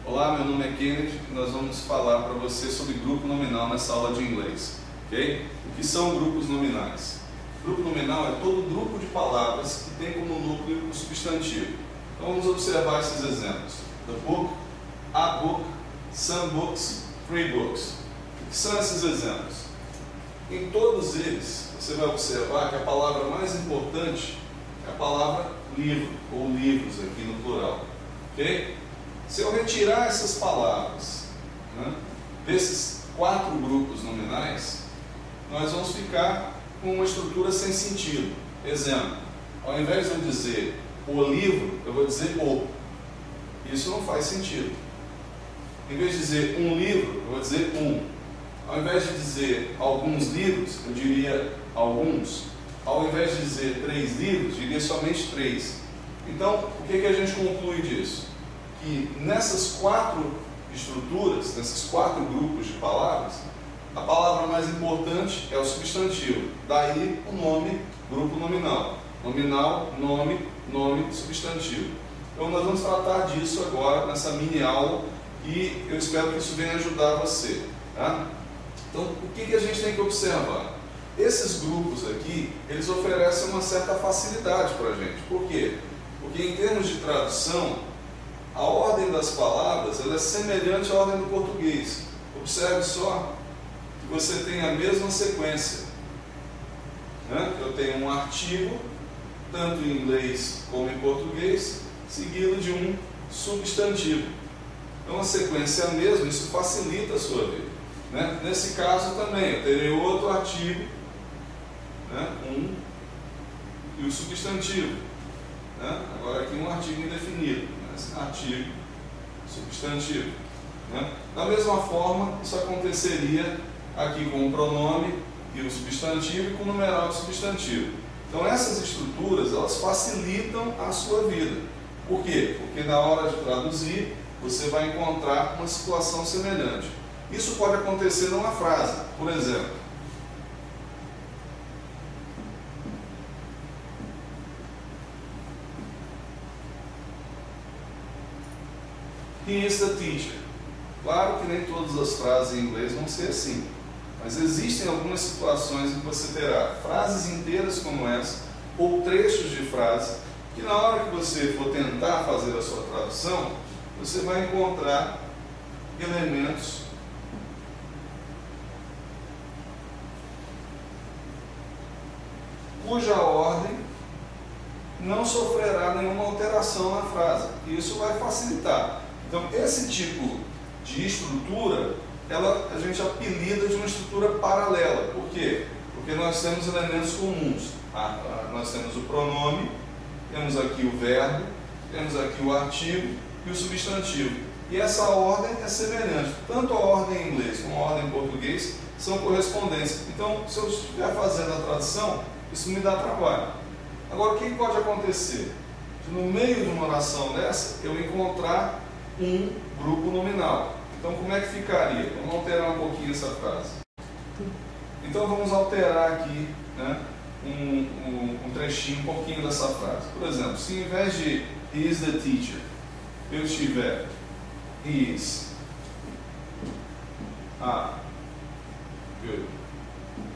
Olá, meu nome é Kennedy e nós vamos falar para você sobre grupo nominal nessa aula de inglês. Okay? O que são grupos nominais? Grupo nominal é todo grupo de palavras que tem como núcleo o substantivo. Então vamos observar esses exemplos. The book, a book, some books, three books. O que são esses exemplos? Em todos eles, você vai observar que a palavra mais importante é a palavra livro, ou livros aqui no plural. Okay? Se eu retirar essas palavras, né, desses 4 grupos nominais, nós vamos ficar com uma estrutura sem sentido. Exemplo, ao invés de eu dizer o livro, eu vou dizer o. Isso não faz sentido. Em vez de dizer um livro, eu vou dizer um. Ao invés de dizer alguns livros, eu diria alguns. Ao invés de dizer 3 livros, eu diria somente 3. Então, o que a gente conclui disso? Que nessas 4 estruturas, nesses 4 grupos de palavras, a palavra mais importante é o substantivo. Daí o nome, grupo nominal. Nominal, nome, nome, substantivo. Então nós vamos tratar disso agora nessa mini aula e eu espero que isso venha ajudar você. Tá? Então o que a gente tem que observar? Esses grupos aqui, eles oferecem uma certa facilidade para a gente. Por quê? Porque em termos de tradução, a ordem das palavras ela é semelhante à ordem do português. Observe só que você tem a mesma sequência. Né? Eu tenho um artigo, tanto em inglês como em português, seguido de um substantivo. Então a sequência é a mesma, isso facilita a sua vida. Né? Nesse caso também, eu terei outro artigo, né? Um e o substantivo. Né? Agora aqui um artigo indefinido, né? Artigo, substantivo. Né? Da mesma forma, isso aconteceria aqui com o pronome e o substantivo e com o numeral e o substantivo. Então essas estruturas, elas facilitam a sua vida. Por quê? Porque na hora de traduzir, você vai encontrar uma situação semelhante. Isso pode acontecer numa frase. Por exemplo, He is the teacher. Claro que nem todas as frases em inglês vão ser assim. Mas existem algumas situações em que você terá frases inteiras como essa, ou trechos de frase, que na hora que você for tentar fazer a sua tradução, você vai encontrar elementos cuja ordem não sofrerá nenhuma alteração na frase. E isso vai facilitar. Então, esse tipo de estrutura, a gente apelida de uma estrutura paralela. Por quê? Porque nós temos elementos comuns. Nós temos o pronome, temos aqui o verbo, temos aqui o artigo e o substantivo. E essa ordem é semelhante. Tanto a ordem em inglês como a ordem em português são correspondentes. Então, se eu estiver fazendo a tradução, isso me dá trabalho. Agora, o que pode acontecer? Se no meio de uma oração dessa, eu encontrar um grupo nominal. Então, como é que ficaria? Vamos alterar um pouquinho essa frase. Então, vamos alterar aqui, né, um trechinho, um pouquinho dessa frase. Por exemplo, se em vez de He is the teacher, eu tiver He is a good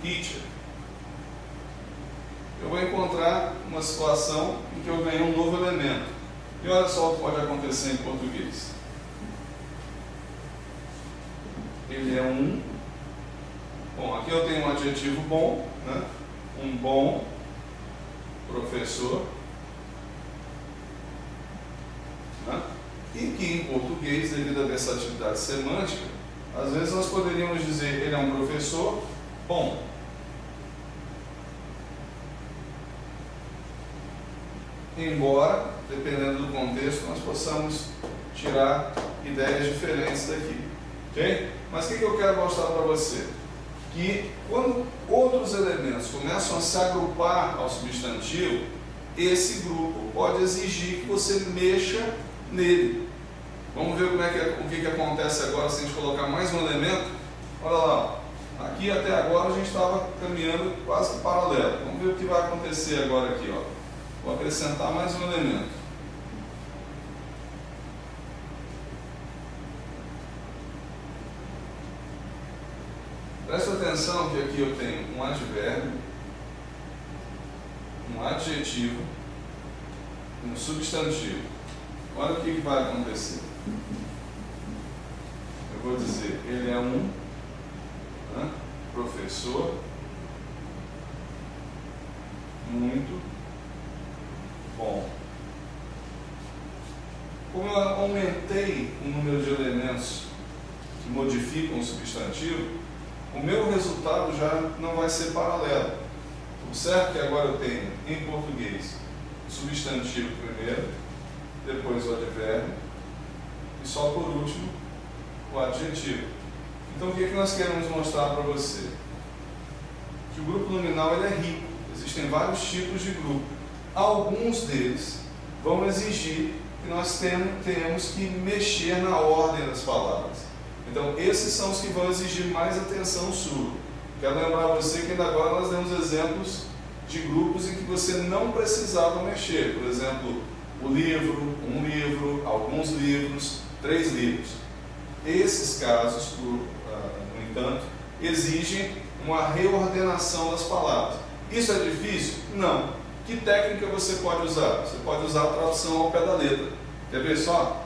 teacher, eu vou encontrar uma situação em que eu ganhei um novo elemento. E olha só o que pode acontecer em português. Ele é um... Bom, aqui eu tenho um adjetivo bom, né? Um bom professor. Né? E que em português, devido à versatilidade semântica, às vezes nós poderíamos dizer ele é um professor bom. Embora, dependendo do contexto, nós possamos tirar ideias diferentes daqui. Ok? Mas o que eu quero mostrar para você? Que quando outros elementos começam a se agrupar ao substantivo, esse grupo pode exigir que você mexa nele. Vamos ver o que acontece agora se a gente colocar mais um elemento. Olha lá, Aqui até agora a gente estava caminhando quase paralelo. Vamos ver o que vai acontecer agora aqui, ó. Vou acrescentar mais um elemento. Presta atenção que aqui eu tenho um advérbio, um adjetivo, um substantivo. Olha o que vai acontecer. Eu vou dizer, ele é um professor muito bom. Como eu aumentei o número de elementos que modificam o substantivo, o meu resultado já não vai ser paralelo. Observe que agora eu tenho, em português, o substantivo primeiro, depois o advérbio, e só por último, o adjetivo. Então, o que nós queremos mostrar para você? Que o grupo nominal ele é rico. Existem vários tipos de grupo. Alguns deles vão exigir que nós tenhamos que mexer na ordem das palavras. Então, esses são os que vão exigir mais atenção sua. Quero lembrar a você que ainda agora nós demos exemplos de grupos em que você não precisava mexer. Por exemplo, o livro, um livro, alguns livros, 3 livros. Esses casos, no entanto, exigem uma reordenação das palavras. Isso é difícil? Não. Que técnica você pode usar? Você pode usar a tradução ao pé da letra. Quer ver só?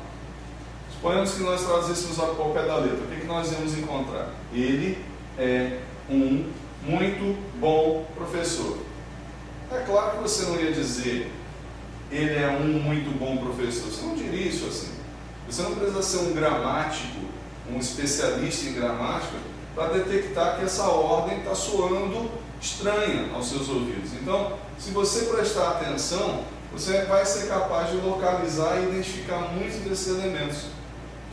Suponhamos que nós traduzíssemos ao pé da letra. O que nós íamos encontrar? Ele é um muito bom professor. É claro que você não ia dizer ele é um muito bom professor. Você não diria isso assim. Você não precisa ser um gramático, um especialista em gramática, para detectar que essa ordem está soando estranha aos seus ouvidos. Então, se você prestar atenção, você vai ser capaz de localizar e identificar muitos desses elementos.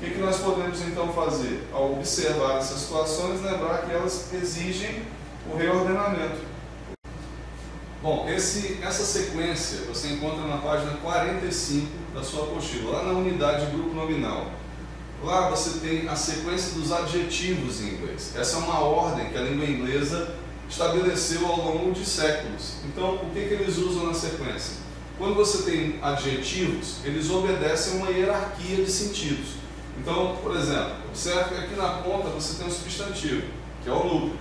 O que nós podemos então fazer? Ao observar essas situações, lembrar que elas exigem o reordenamento. Bom, essa sequência você encontra na página 45 da sua apostila, lá na unidade grupo nominal. Lá você tem a sequência dos adjetivos em inglês. Essa é uma ordem que a língua inglesa estabeleceu ao longo de séculos. Então, o que eles usam na sequência? Quando você tem adjetivos, eles obedecem uma hierarquia de sentidos. Então, por exemplo, observe que aqui na ponta você tem um substantivo, que é o núcleo.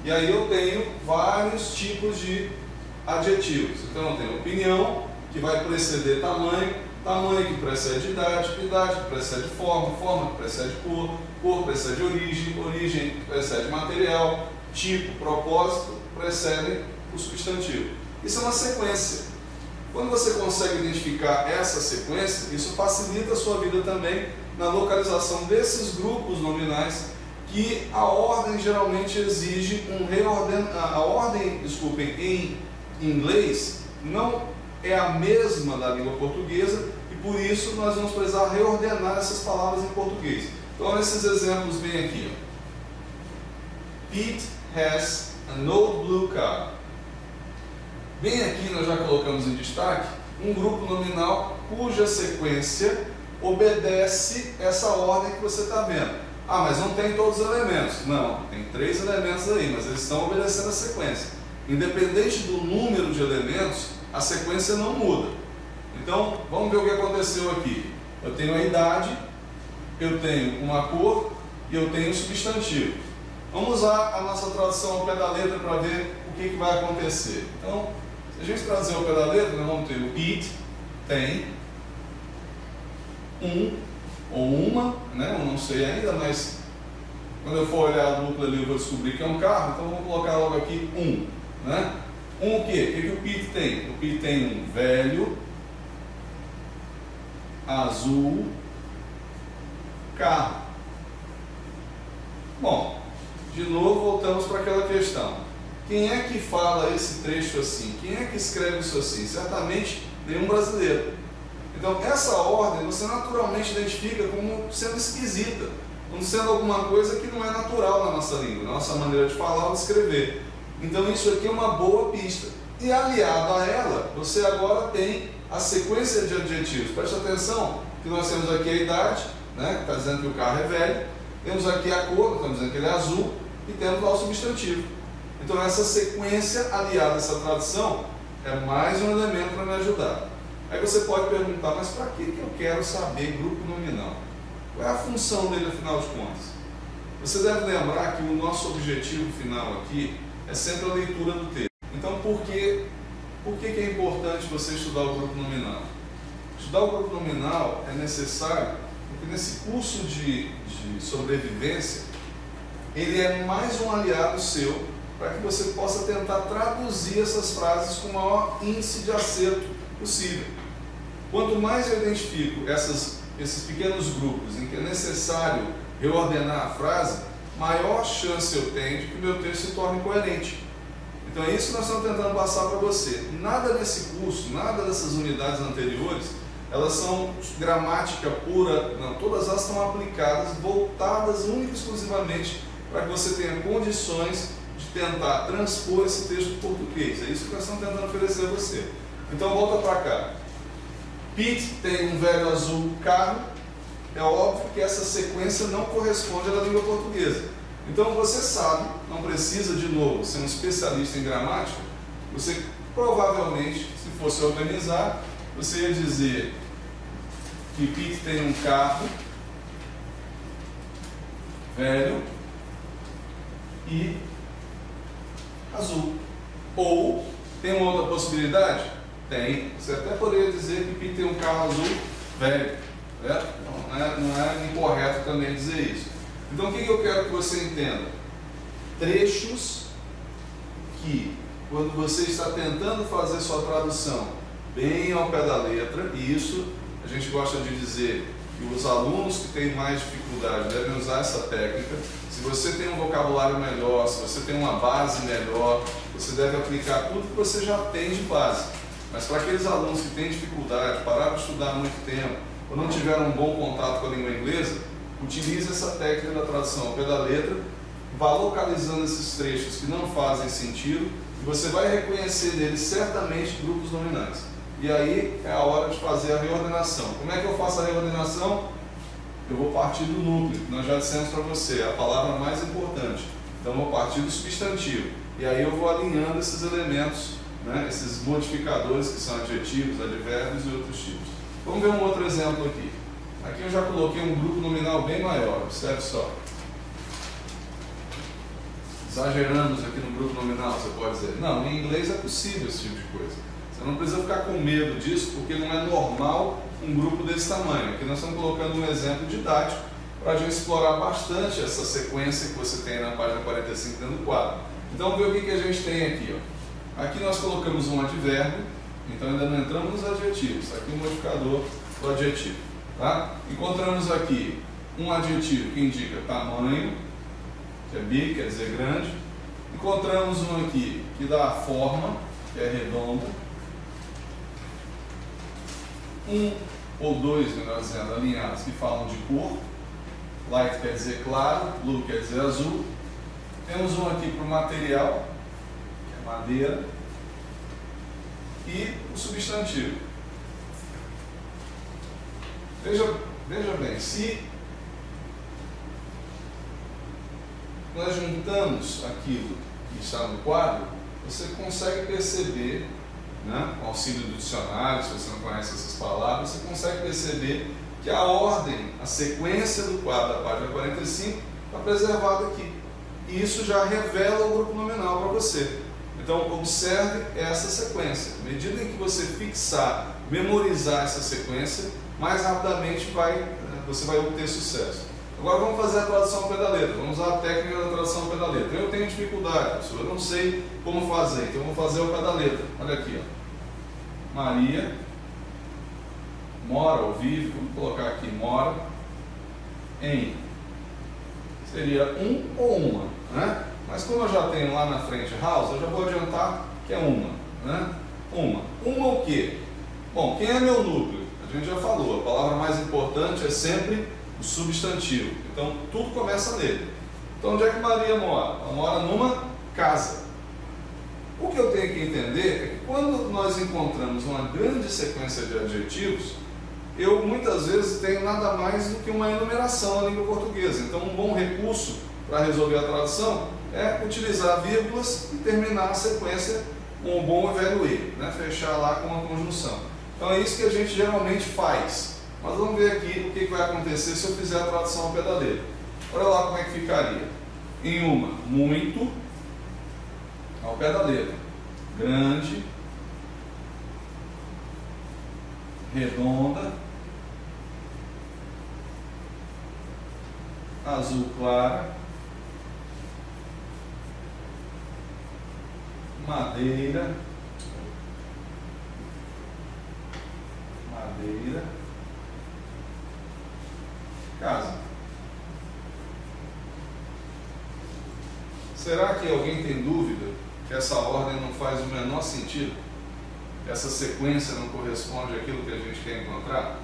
E aí eu tenho vários tipos de adjetivos. Então eu tenho opinião, que vai preceder tamanho, tamanho que precede idade, idade que precede forma, forma que precede cor, cor precede origem, origem que precede material, tipo, propósito, precedem o substantivo. Isso é uma sequência. Quando você consegue identificar essa sequência, isso facilita a sua vida também na localização desses grupos nominais que a ordem geralmente exige um reordenamento. A ordem, desculpem, em inglês não é a mesma da língua portuguesa e por isso nós vamos precisar reordenar essas palavras em português. Então, olha esses exemplos bem aqui. Ó. Pete has an old blue car. Bem aqui nós já colocamos em destaque um grupo nominal cuja sequência obedece essa ordem que você está vendo. Ah, mas não tem todos os elementos. Não, tem 3 elementos aí, mas eles estão obedecendo a sequência. Independente do número de elementos, a sequência não muda. Então, vamos ver o que aconteceu aqui. Eu tenho a idade, eu tenho uma cor e eu tenho um substantivo. Vamos usar a nossa tradução ao pé da letra para ver o que vai acontecer. Então, se a gente traduzir ao pé da letra, nós vamos ter o Pete tem um ou uma, né? Eu não sei ainda, mas quando eu for olhar a dupla ali eu vou descobrir que é um carro, então eu vou colocar logo aqui um. Né? Um o quê? O que o Pete tem? O Pete tem um velho, azul, carro. Bom, de novo voltamos para aquela questão. Quem é que fala esse trecho assim? Quem é que escreve isso assim? Certamente nenhum brasileiro. Então essa ordem você naturalmente identifica como sendo esquisita, como sendo alguma coisa que não é natural na nossa língua, na nossa maneira de falar ou de escrever. Então isso aqui é uma boa pista. E aliado a ela, você agora tem a sequência de adjetivos. Preste atenção que nós temos aqui a idade, né, que está dizendo que o carro é velho. Temos aqui a cor, estamos dizendo que ele é azul. e temos lá o substantivo. Então essa sequência aliada a essa tradução é mais um elemento para me ajudar. Aí você pode perguntar, mas para que eu quero saber grupo nominal? Qual é a função dele, afinal de contas? Você deve lembrar que o nosso objetivo final aqui é sempre a leitura do texto. Então, por que é importante você estudar o grupo nominal? Estudar o grupo nominal é necessário porque nesse curso de sobrevivência, ele é mais um aliado seu para que você possa tentar traduzir essas frases com o maior índice de acerto possível. Quanto mais eu identifico esses pequenos grupos em que é necessário reordenar a frase, maior chance eu tenho de que o meu texto se torne coerente. Então é isso que nós estamos tentando passar para você. Nada nesse curso, nada dessas unidades anteriores, elas são gramática pura, não, todas elas estão aplicadas, voltadas única e exclusivamente para que você tenha condições de tentar transpor esse texto para o português. É isso que nós estamos tentando oferecer a você. Então volta para cá. Pete tem um velho azul carro. É óbvio que essa sequência não corresponde à língua portuguesa. Então você sabe, não precisa de novo ser um especialista em gramática, você provavelmente, se fosse organizar, você ia dizer que Pete tem um carro velho e azul. Ou, tem uma outra possibilidade? Tem. Você até poderia dizer que Pete tem um carro azul velho. Não é incorreto também dizer isso. Então o que eu quero que você entenda? Trechos que, quando você está tentando fazer sua tradução bem ao pé da letra, e isso a gente gosta de dizer que os alunos que têm mais dificuldade devem usar essa técnica. Se você tem um vocabulário melhor, se você tem uma base melhor, você deve aplicar tudo que você já tem de base. Mas para aqueles alunos que têm dificuldade, pararam de estudar há muito tempo, ou não tiveram um bom contato com a língua inglesa, utilize essa técnica da tradução ao pé da letra, vá localizando esses trechos que não fazem sentido, e você vai reconhecer neles certamente grupos nominais. E aí é a hora de fazer a reordenação. Como é que eu faço a reordenação? Eu vou partir do núcleo, que nós já dissemos para você, é a palavra mais importante. Então eu vou partir do substantivo. E aí eu vou alinhando esses elementos, né, esses modificadores que são adjetivos, advérbios e outros tipos. Vamos ver um outro exemplo aqui. Aqui eu já coloquei um grupo nominal bem maior, observe só. Exageramos aqui no grupo nominal, você pode dizer. Não, em inglês é possível esse tipo de coisa. Você não precisa ficar com medo disso, porque não é normal um grupo desse tamanho. Aqui nós estamos colocando um exemplo didático para a gente explorar bastante essa sequência que você tem na página 45 dentro do quadro. Então, vamos ver o que a gente tem aqui. Ó. Aqui nós colocamos um advérbio, então ainda não entramos nos adjetivos. Aqui o modificador do adjetivo. Tá? Encontramos aqui um adjetivo que indica tamanho, que é big, quer dizer grande. Encontramos um aqui que dá a forma, que é redondo. Um ou dois, melhor dizendo, alinhados que falam de cor. Light quer dizer claro, blue quer dizer azul. Temos um aqui para o material, que é madeira. E o substantivo. Veja bem, se nós juntamos aquilo que está no quadro, você consegue perceber, né, com o auxílio do dicionário, se você não conhece essas palavras, você consegue perceber que a ordem, a sequência do quadro da página 45 está preservada aqui. E isso já revela o grupo nominal para você. Então, observe essa sequência. À medida em que você fixar, memorizar essa sequência, mais rapidamente você vai obter sucesso. Agora vamos fazer a tradução ao pé da letra. Vamos usar a técnica da tradução ao pé da letra. Eu tenho dificuldade, professor, eu não sei como fazer, então eu vou fazer ao pé da letra. Olha aqui, ó. Maria mora ou vive, vamos colocar aqui, mora em. Seria um ou uma, né? Mas como eu já tenho lá na frente house, eu já vou adiantar que é uma, né? Uma o quê? Bom, quem é meu núcleo? A gente já falou, a palavra mais importante é sempre o substantivo. Então, tudo começa nele. Então, onde é que Maria mora? Ela mora numa casa. O que eu tenho que entender é que quando nós encontramos uma grande sequência de adjetivos, eu muitas vezes tenho nada mais do que uma enumeração na língua portuguesa. Então, um bom recurso para resolver a tradução é utilizar vírgulas e terminar a sequência com um bom e velho E, né? Fechar lá com uma conjunção. Então é isso que a gente geralmente faz. Mas vamos ver aqui o que vai acontecer se eu fizer a tradução ao pé da letra. Olha lá como é que ficaria. Em uma, muito, ao pé da letra. Grande, redonda, azul clara, madeira, casa. Será que alguém tem dúvida que essa ordem não faz o menor sentido? Essa sequência não corresponde àquilo que a gente quer encontrar?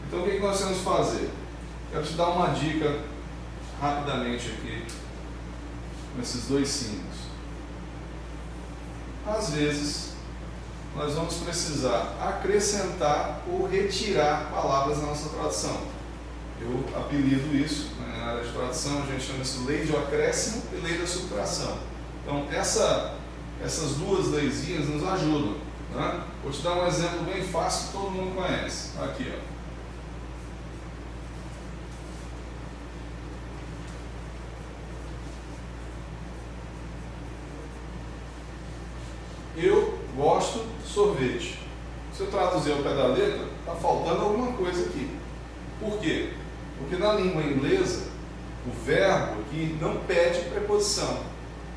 Então o que nós temos que fazer? Quero te dar uma dica rapidamente aqui com esses dois símbolos. Às vezes nós vamos precisar acrescentar ou retirar palavras na nossa tradução. Eu apelido isso, na área de tradução a gente chama isso lei de acréscimo e lei da subtração. Então essas duas leizinhas nos ajudam, né? Vou te dar um exemplo bem fácil que todo mundo conhece. Aqui, ó. Eu gosto de sorvete. Se eu traduzir ao pé da letra, está faltando alguma coisa aqui. Por quê? Porque na língua inglesa, o verbo aqui não pede preposição.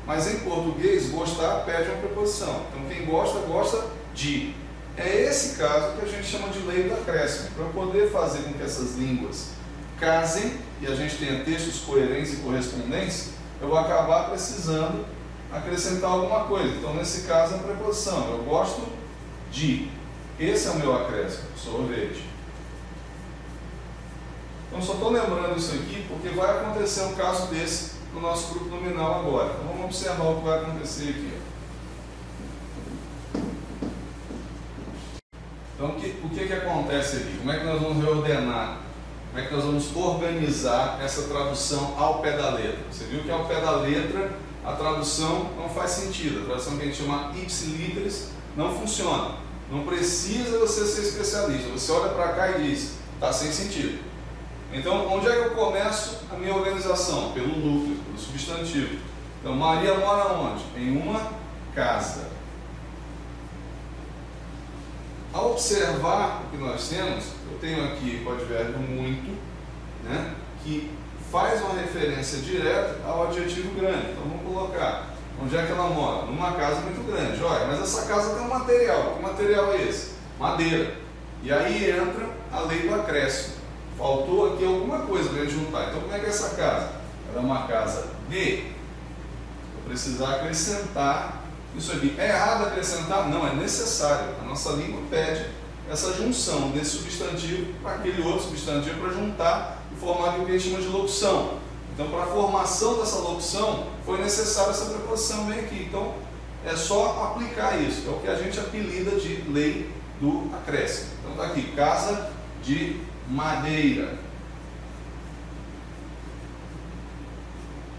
Mas em português, gostar pede uma preposição. Então quem gosta, gosta de. É esse caso que a gente chama de lei do acréscimo. Para poder fazer com que essas línguas casem e a gente tenha textos coerentes e correspondentes, eu vou acabar precisando acrescentar alguma coisa. Então nesse caso a preposição. Eu gosto de. Esse é o meu acréscimo, sorvete. Então só estou lembrando isso aqui porque vai acontecer um caso desse no nosso grupo nominal agora. Então vamos observar o que vai acontecer aqui. Então o que acontece aqui? Como é que nós vamos reordenar? Como é que nós vamos organizar essa tradução ao pé da letra? Você viu que ao pé da letra a tradução não faz sentido. A tradução que a gente chama ipsiliteris não funciona. Não precisa você ser especialista. Você olha para cá e diz, está sem sentido. Então, onde é que eu começo a minha organização? Pelo núcleo, pelo substantivo. Então, Maria mora onde? Em uma casa. Ao observar o que nós temos, eu tenho aqui o advérbio muito, né, que faz uma referência direta ao adjetivo grande. Então, vamos colocar. Onde é que ela mora? Numa casa muito grande. Olha, mas essa casa tem um material. Que material é esse? Madeira. E aí entra a lei do acréscimo. Faltou aqui alguma coisa para a gente juntar. Então como é que é essa casa? Ela é uma casa de. Vou precisar acrescentar isso aqui. É errado acrescentar? Não, é necessário. A nossa língua pede essa junção desse substantivo para aquele outro substantivo para juntar e formar o que a gente chama de locução. Então para a formação dessa locução foi necessária essa preposição bem aqui. Então é só aplicar isso. É o que a gente apelida de lei do acréscimo. Então está aqui, casa de madeira.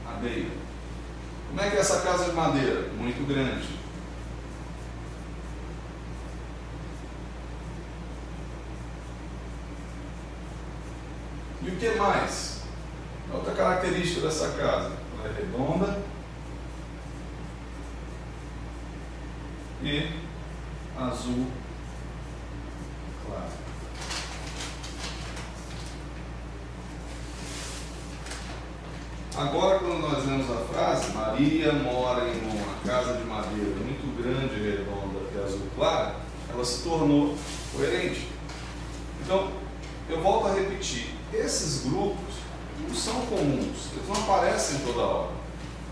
Madeira. Como é que é essa casa de madeira? Muito grande. E o que mais? Outra característica dessa casa. Ela é redonda e azul claro. Agora, quando nós lemos a frase, Maria mora em uma casa de madeira muito grande, redonda e azul claro, ela se tornou coerente. Então, eu volto a repetir, esses grupos não são comuns, eles não aparecem toda hora.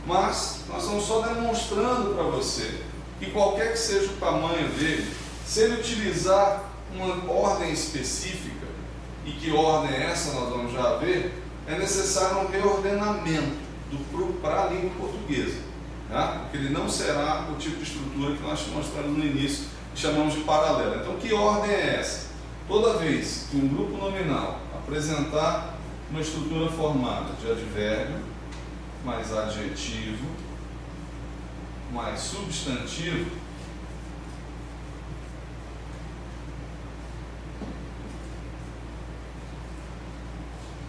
Mas, nós estamos só demonstrando para você que qualquer que seja o tamanho dele, se ele utilizar uma ordem específica, e que ordem é essa nós vamos já ver, é necessário um reordenamento para a língua portuguesa, tá? Porque ele não será o tipo de estrutura que nós mostramos no início, que chamamos de paralela. Então, que ordem é essa? Toda vez que um grupo nominal apresentar uma estrutura formada de advérbio, mais adjetivo, mais substantivo,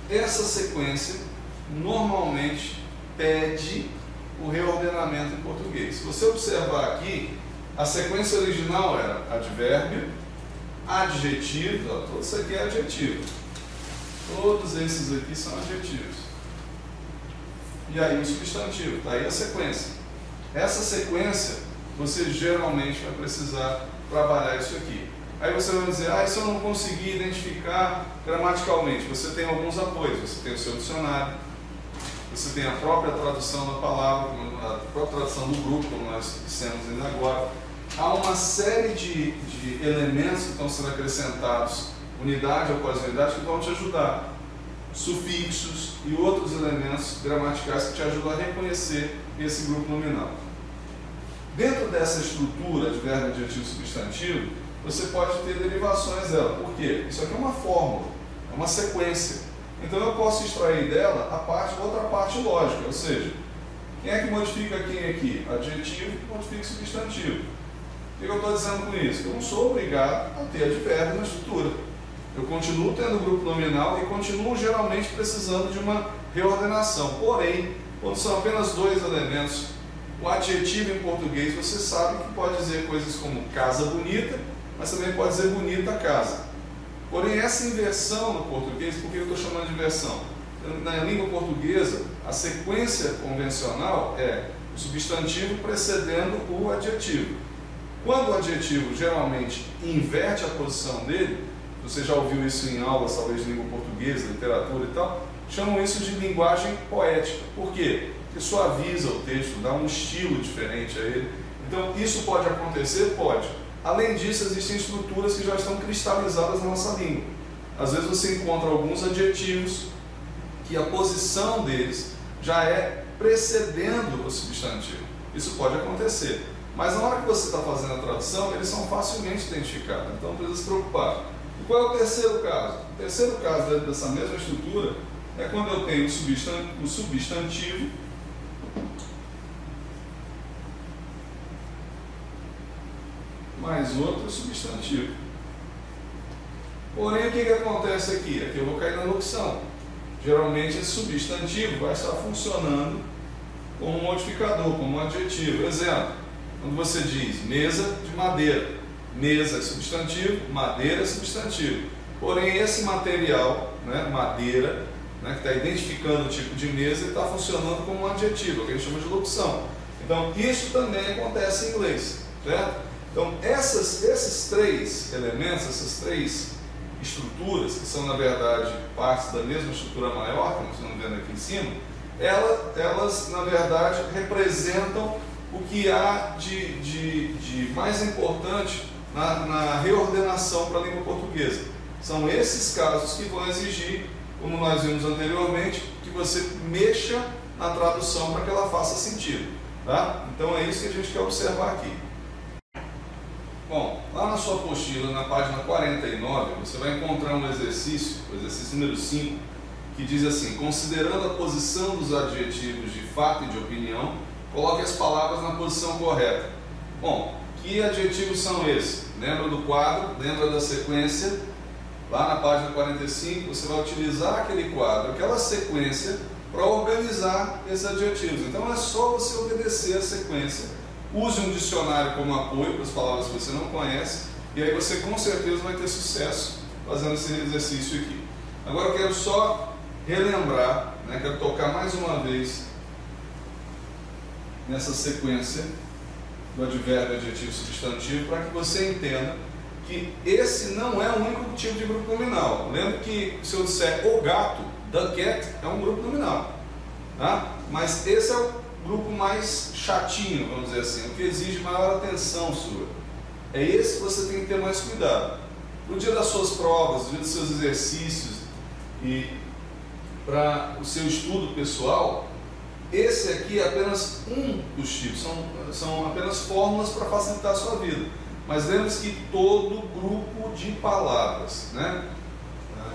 essa sequência normalmente pede o reordenamento em português. Se você observar aqui, a sequência original era advérbio, adjetivo, ó, tudo isso aqui é adjetivo. Todos esses aqui são adjetivos. E aí o substantivo, está aí a sequência. Essa sequência, você geralmente vai precisar trabalhar isso aqui. Aí você vai dizer, isso eu não consegui identificar gramaticalmente. Você tem alguns apoios, você tem o seu dicionário, você tem a própria tradução da palavra, a própria tradução do grupo, como nós dissemos ainda agora. Há uma série de elementos que estão sendo acrescentados, unidade após unidade, que vão te ajudar. Sufixos e outros elementos gramaticais que te ajudam a reconhecer esse grupo nominal. Dentro dessa estrutura de verbo, adjetivo e substantivo, você pode ter derivações dela. Por quê? Isso aqui é uma fórmula, é uma sequência. Então eu posso extrair dela a outra parte lógica, ou seja, quem é que modifica quem aqui? Adjetivo modifica substantivo. O que eu estou dizendo com isso? Eu não sou obrigado a ter advérbio na estrutura. Eu continuo tendo grupo nominal e continuo geralmente precisando de uma reordenação. Porém, quando são apenas dois elementos, o adjetivo em português você sabe que pode dizer coisas como casa bonita, mas também pode dizer bonita casa. Porém, essa inversão no português, por que eu estou chamando de inversão? Na língua portuguesa, a sequência convencional é o substantivo precedendo o adjetivo. Quando o adjetivo geralmente inverte a posição dele, você já ouviu isso em aulas, talvez de língua portuguesa, literatura e tal, chamam isso de linguagem poética. Por quê? Porque suaviza o texto, dá um estilo diferente a ele. Então, isso pode acontecer? Pode. Além disso, existem estruturas que já estão cristalizadas na nossa língua. Às vezes você encontra alguns adjetivos que a posição deles já é precedendo o substantivo. Isso pode acontecer. Mas na hora que você está fazendo a tradução, eles são facilmente identificados. Então, não precisa se preocupar. E qual é o terceiro caso? O terceiro caso dentro dessa mesma estrutura é quando eu tenho o substantivo mais outro substantivo. Porém, o que acontece aqui? Aqui eu vou cair na locução. Geralmente esse substantivo vai estar funcionando como um modificador, como um adjetivo. Exemplo, quando você diz mesa de madeira. Mesa é substantivo, madeira é substantivo. Porém, esse material, madeira, que está identificando o tipo de mesa, está funcionando como um adjetivo, que a gente chama de locução. Então, isso também acontece em inglês, certo? Então, esses três elementos, essas três estruturas, que são, na verdade, partes da mesma estrutura maior, que nós estamos vendo aqui em cima, elas na verdade, representam o que há de mais importante na reordenação para a língua portuguesa. São esses casos que vão exigir, como nós vimos anteriormente, que você mexa na tradução para que ela faça sentido. Tá? Então é isso que a gente quer observar aqui. Bom, lá na sua apostila, na página 49, você vai encontrar um exercício, o exercício número 5, que diz assim: considerando a posição dos adjetivos de fato e de opinião, coloque as palavras na posição correta. Bom, que adjetivos são esses? Lembra do quadro, lembra da sequência? Lá na página 45, você vai utilizar aquele quadro, aquela sequência, para organizar esses adjetivos. Então é só você obedecer a sequência. Use um dicionário como apoio para as palavras que você não conhece, e aí você com certeza vai ter sucesso fazendo esse exercício aqui. Agora eu quero só relembrar, quero tocar mais uma vez nessa sequência do advérbio, adjetivo, substantivo, para que você entenda que esse não é o único tipo de grupo nominal. Lembra que se eu disser o gato, the cat, é um grupo nominal, tá? Mas esse é o grupo mais chatinho, vamos dizer assim, o que exige maior atenção sua. É esse que você tem que ter mais cuidado. No dia das suas provas, no dia dos seus exercícios e para o seu estudo pessoal, esse aqui é apenas um dos tipos, são apenas fórmulas para facilitar a sua vida. Mas lembre-se que todo grupo de palavras,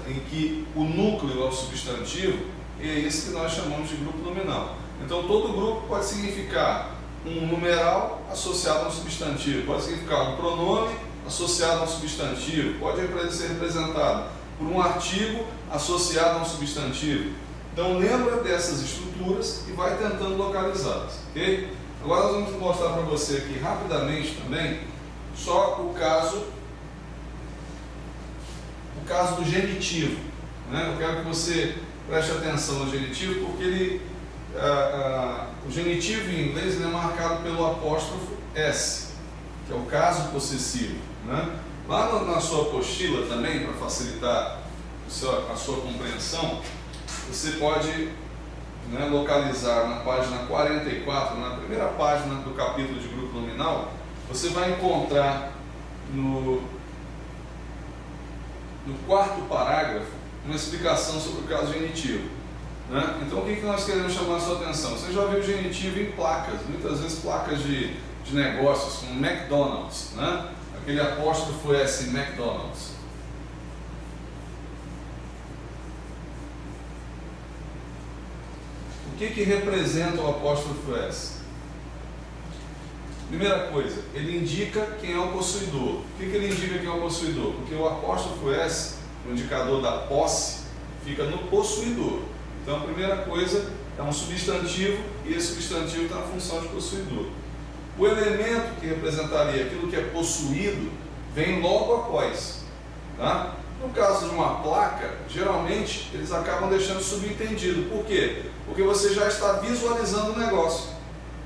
em que o núcleo é o substantivo, é esse que nós chamamos de grupo nominal. Então todo grupo pode significar um numeral associado a um substantivo, pode significar um pronome associado a um substantivo, pode ser representado por um artigo associado a um substantivo. Então lembra dessas estruturas e vai tentando localizá-las, ok? Agora nós vamos mostrar para você aqui rapidamente também só o caso do genitivo, né? Eu quero que você preste atenção no genitivo, porque o genitivo em inglês ele é marcado pelo apóstrofo S, que é o caso possessivo, né? Lá na sua apostila também, para facilitar a sua compreensão, você pode, né, localizar na página 44, na primeira página do capítulo de grupo nominal, você vai encontrar no quarto parágrafo uma explicação sobre o caso genitivo, né? Então o que nós queremos chamar a sua atenção? Você já viu genitivo em placas, muitas vezes placas de negócios, como McDonald's, né? Aquele apóstrofo S em McDonald's. O que representa o apóstrofo S? Primeira coisa, ele indica quem é o possuidor. O que ele indica quem é o possuidor? Porque o apóstrofo S, o indicador da posse, fica no possuidor. Então a primeira coisa é um substantivo e esse substantivo está na função de possuidor. O elemento que representaria aquilo que é possuído vem logo após, tá? No caso de uma placa, geralmente eles acabam deixando subentendido. Por quê? Porque você já está visualizando o negócio.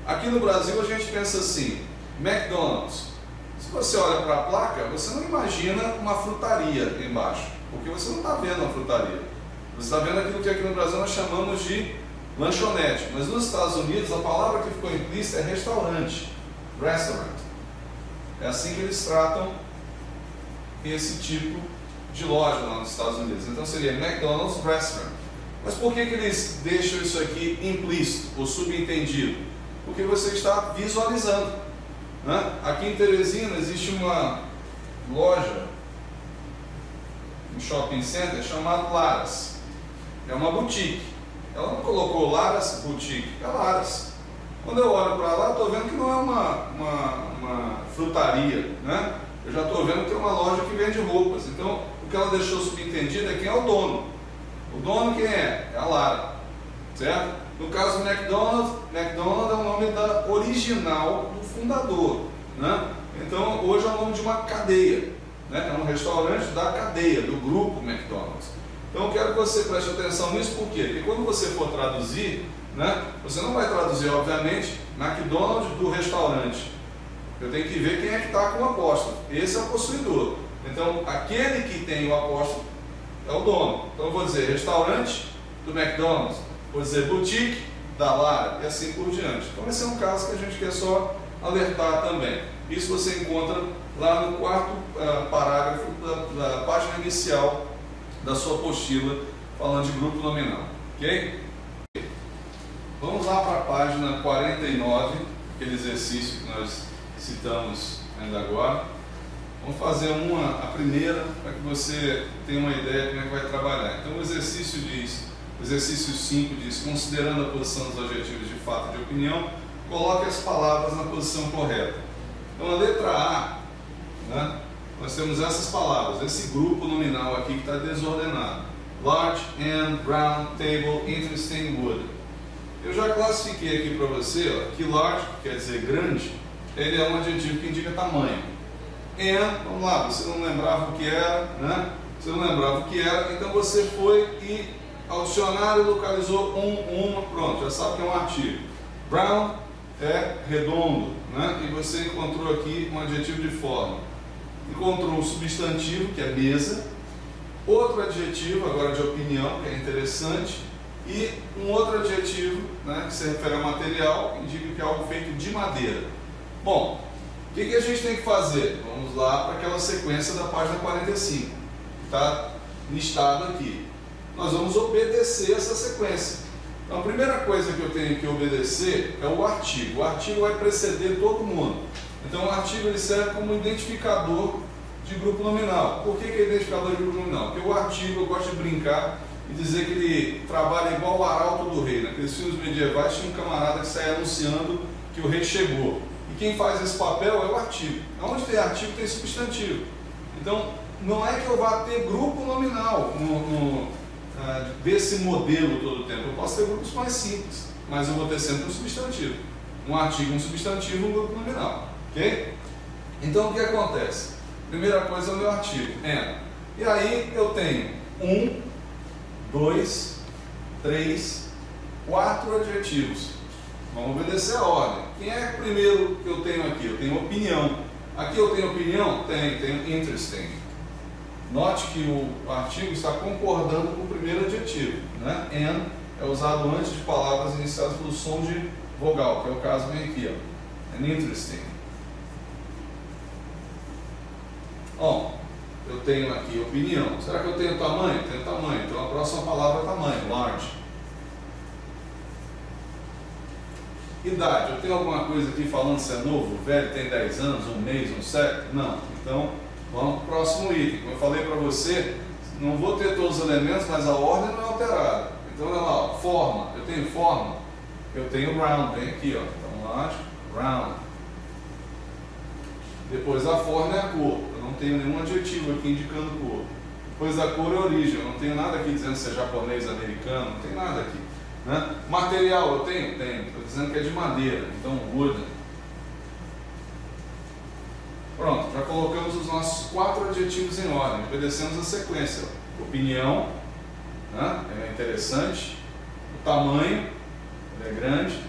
Aqui no Brasil a gente pensa assim, McDonald's. Se você olha para a placa, você não imagina uma frutaria embaixo, porque você não está vendo uma frutaria. Você está vendo aquilo que aqui no Brasil nós chamamos de lanchonete. Mas nos Estados Unidos a palavra que ficou implícita é restaurante, restaurant. É assim que eles tratam esse tipo de loja lá nos Estados Unidos. Então seria McDonald's Restaurant. Mas por que eles deixam isso aqui implícito ou subentendido? Porque você está visualizando, né? Aqui em Teresina existe uma loja, um shopping center chamado Laras. É uma boutique. Ela não colocou Laras Boutique, é Laras. Quando eu olho para lá, estou vendo que não é uma frutaria, né? Eu já estou vendo que é uma loja que vende roupas. Então, o que ela deixou subentendido é quem é o dono. O dono quem é? É a Lara, certo? No caso do McDonald's, McDonald's é o nome da original do fundador, né? Então, hoje é o nome de uma cadeia, né? É um restaurante da cadeia, do grupo McDonald's. Então, eu quero que você preste atenção nisso, por quê? Porque quando você for traduzir, né, você não vai traduzir, obviamente, McDonald's do restaurante. Eu tenho que ver quem é que está com o apóstolo. Esse é o possuidor. Então, aquele que tem o apóstolo é o dono. Então, eu vou dizer restaurante do McDonald's, vou dizer boutique da Lara e assim por diante. Então, esse é um caso que a gente quer só alertar também. Isso você encontra lá no quarto parágrafo da página inicial da sua apostila, falando de grupo nominal. Ok? Vamos lá para a página 49, aquele exercício que nós citamos ainda agora. Vamos fazer a primeira, para que você tenha uma ideia de como é que vai trabalhar. Então o exercício 5 diz, considerando a posição dos adjetivos de fato e de opinião, coloque as palavras na posição correta. Então a letra A, né, nós temos essas palavras, esse grupo nominal aqui que está desordenado. Large, and, brown, table, interesting, wood. Eu já classifiquei aqui para você, ó, que large, que quer dizer grande, ele é um adjetivo que indica tamanho. And, vamos lá, você não lembrava o que era, né? Você não lembrava o que era, então você foi e ao dicionário localizou uma, pronto, já sabe que é um artigo. Brown é redondo, né? E você encontrou aqui um adjetivo de forma. Encontrou um substantivo, que é mesa, outro adjetivo, agora de opinião, que é interessante, e um outro adjetivo, né, que se refere a material, que indica que é algo feito de madeira. Bom, o que a gente tem que fazer? Vamos lá para aquela sequência da página 45, que está listado aqui. Nós vamos obedecer essa sequência. Então a primeira coisa que eu tenho que obedecer é o artigo. O artigo vai preceder todo mundo. Então o artigo ele serve como identificador de grupo nominal. Por que é identificador de grupo nominal? Porque o artigo, eu gosto de brincar e dizer que ele trabalha igual o arauto do rei. Naqueles filmes medievais tinha um camarada que saía anunciando que o rei chegou. E quem faz esse papel é o artigo. Onde tem artigo tem substantivo. Então, não é que eu vá ter grupo nominal desse modelo todo o tempo. Eu posso ter grupos mais simples, mas eu vou ter sempre um substantivo. Um artigo, um substantivo, um grupo nominal. Ok? Então, o que acontece? Primeira coisa é o meu artigo, and. E aí eu tenho 1, 2, 3, 4 adjetivos. Vamos obedecer a ordem. Quem é o primeiro que eu tenho aqui? Eu tenho opinião. Aqui eu tenho opinião? Tenho interesting. Note que o artigo está concordando com o primeiro adjetivo, né? And é usado antes de palavras iniciadas pelo som de vogal, que é o caso bem aqui, ó. And interesting. Bom, eu tenho aqui opinião. Será que eu tenho tamanho? Tenho tamanho. Então a próxima palavra é tamanho, large. Idade. Eu tenho alguma coisa aqui falando se é novo, velho, tem 10 anos, um mês, um século? Não. Então, vamos para o próximo item. Como eu falei para você, não vou ter todos os elementos, mas a ordem não é alterada. Então, olha lá, ó, forma. Eu tenho forma? Eu tenho round, vem aqui, ó. Então, large, round. Depois a forma é a cor. Eu não tenho nenhum adjetivo aqui indicando cor. Depois da cor é a origem. Eu não tenho nada aqui dizendo se é japonês, americano, não tem nada aqui. Né? Material eu tenho? Tenho. Estou dizendo que é de madeira. Então, wooden. Pronto, já colocamos os nossos 4 adjetivos em ordem. Obedecemos a sequência. Opinião, né? É interessante. O tamanho, ele é grande.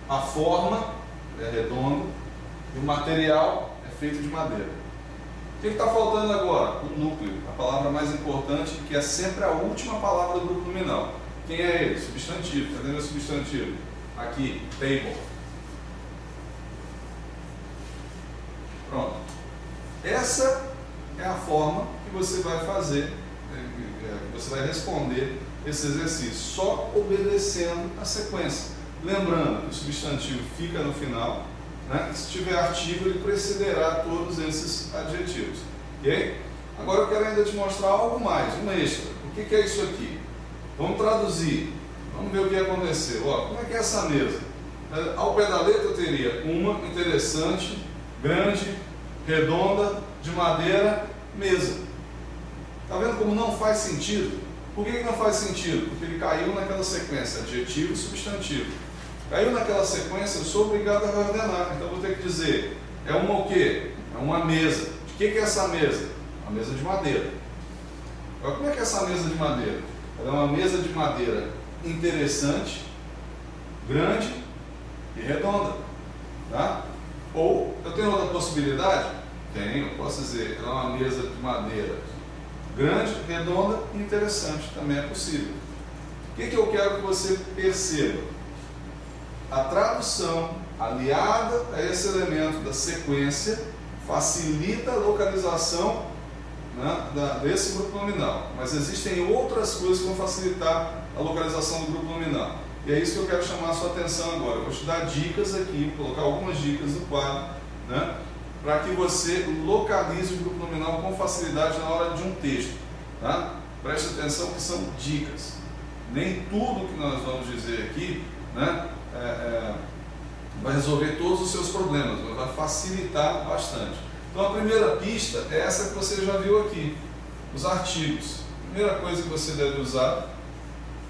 A forma, ele é redondo. E o material é feito de madeira. O que está faltando agora? O núcleo, a palavra mais importante, que é sempre a última palavra do grupo nominal. Quem é ele? Substantivo. Cadê meu substantivo? Aqui, table. Pronto. Essa é a forma que você vai fazer, que você vai responder esse exercício, só obedecendo a sequência. Lembrando que o substantivo fica no final, né? Se tiver artigo, ele precederá todos esses adjetivos. Ok? Agora eu quero ainda te mostrar algo mais, um extra. O que é isso aqui? Vamos traduzir. Vamos ver o que aconteceu. Ó, como é que é essa mesa? Ao pé da letra eu teria uma interessante, grande, redonda, de madeira, mesa. Está vendo como não faz sentido? Por que não faz sentido? Porque ele caiu naquela sequência, adjetivo e substantivo. Caiu naquela sequência, eu sou obrigado a reordenar. Então eu vou ter que dizer, é uma o quê? É uma mesa. De que é essa mesa? Uma mesa de madeira. Agora, como é que é essa mesa de madeira? Ela é uma mesa de madeira interessante, grande e redonda. Tá? Ou, eu tenho outra possibilidade? Tenho, eu posso dizer, ela é uma mesa de madeira grande, redonda e interessante. Também é possível. O que eu quero que você perceba? A tradução aliada a esse elemento da sequência facilita a localização, né, desse grupo nominal. Mas existem outras coisas que vão facilitar a localização do grupo nominal. E é isso que eu quero chamar a sua atenção agora. Eu vou te dar dicas aqui, vou colocar algumas dicas no quadro, né, para que você localize o grupo nominal com facilidade na hora de um texto. Tá? Preste atenção que são dicas. Nem tudo que nós vamos dizer aqui, né, vai resolver todos os seus problemas, mas vai facilitar bastante. Então a primeira pista é essa que você já viu aqui, os artigos. A primeira coisa que você deve usar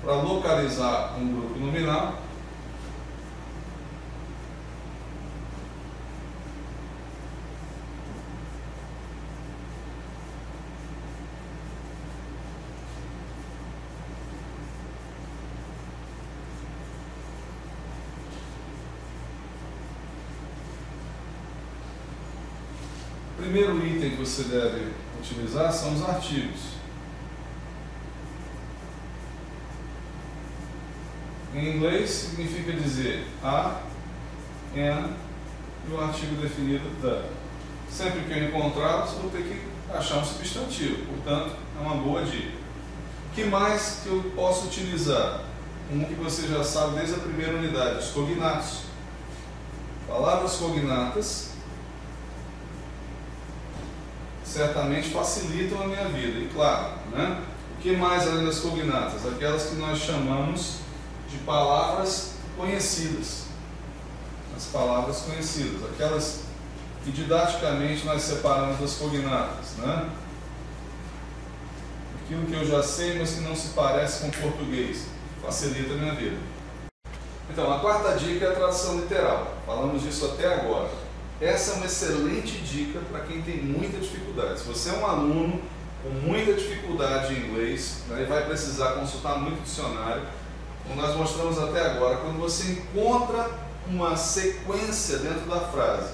para localizar um grupo nominal o primeiro item que você deve utilizar são os artigos. Em inglês significa dizer a, and e o artigo definido the. Sempre que eu encontrá-los, vou ter que achar um substantivo, portanto, é uma boa dica. O que mais que eu posso utilizar? Um que você já sabe desde a primeira unidade, os cognatos. Palavras cognatas certamente facilitam a minha vida, e claro, né? O que mais além das cognatas? Aquelas que nós chamamos de palavras conhecidas. as palavras conhecidas, aquelas que didaticamente nós separamos das cognatas, né? Aquilo que eu já sei, mas que não se parece com o português, facilita a minha vida. Então, a quarta dica é a tradução literal. Falamos disso até agora. Essa é uma excelente dica para quem tem muita dificuldade. Se você é um aluno com muita dificuldade em inglês, né, e vai precisar consultar muito dicionário, como nós mostramos até agora, quando você encontra uma sequência dentro da frase,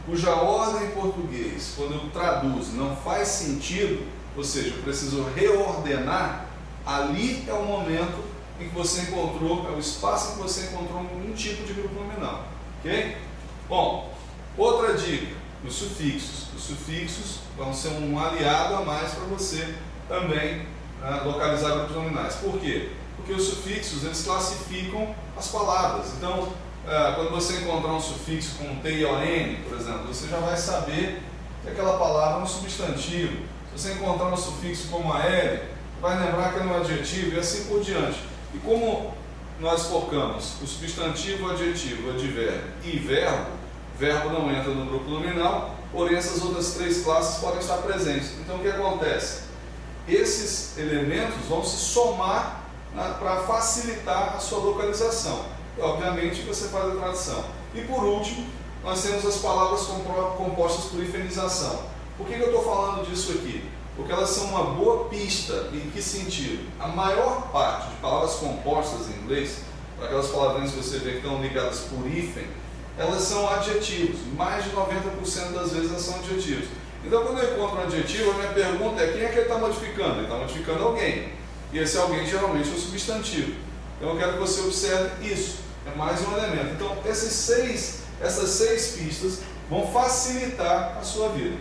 cuja ordem em português, quando eu traduzo, não faz sentido, ou seja, eu preciso reordenar, ali é o momento em que você encontrou, é o espaço em que você encontrou um tipo de grupo nominal, ok? Bom, outra dica, os sufixos. Os sufixos vão ser um aliado a mais para você também localizar grupos nominais. Por quê? Porque os sufixos, eles classificam as palavras. Então, quando você encontrar um sufixo com T e ON, por exemplo, você já vai saber que aquela palavra é um substantivo. Se você encontrar um sufixo como a L, vai lembrar que é um adjetivo e assim por diante. E como nós focamos o substantivo, o adjetivo, o advérbio e verbo, verbo não entra no grupo nominal, porém essas outras três classes podem estar presentes. Então o que acontece? Esses elementos vão se somar para facilitar a sua localização. E, obviamente você faz a tradução. E por último, nós temos as palavras compostas por hifenização. Por que eu estou falando disso aqui? Porque elas são uma boa pista. Em que sentido? A maior parte de palavras compostas em inglês, aquelas palavrinhas que você vê que estão ligadas por hífen, elas são adjetivos. Mais de 90% das vezes elas são adjetivos. Então quando eu encontro um adjetivo, a minha pergunta é: quem é que ele está modificando? Ele está modificando alguém. E esse alguém geralmente é o substantivo. Então eu quero que você observe isso. É mais um elemento. Então essas seis pistas vão facilitar a sua vida.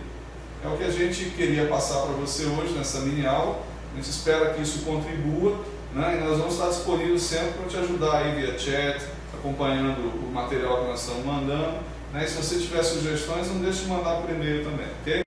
É o que a gente queria passar para você hoje nessa mini aula. A gente espera que isso contribua, né? E nós vamos estar disponíveis sempre para te ajudar aí via chat, acompanhando o material que nós estamos mandando, né? E se você tiver sugestões, não deixe de mandar por e-mail também, ok?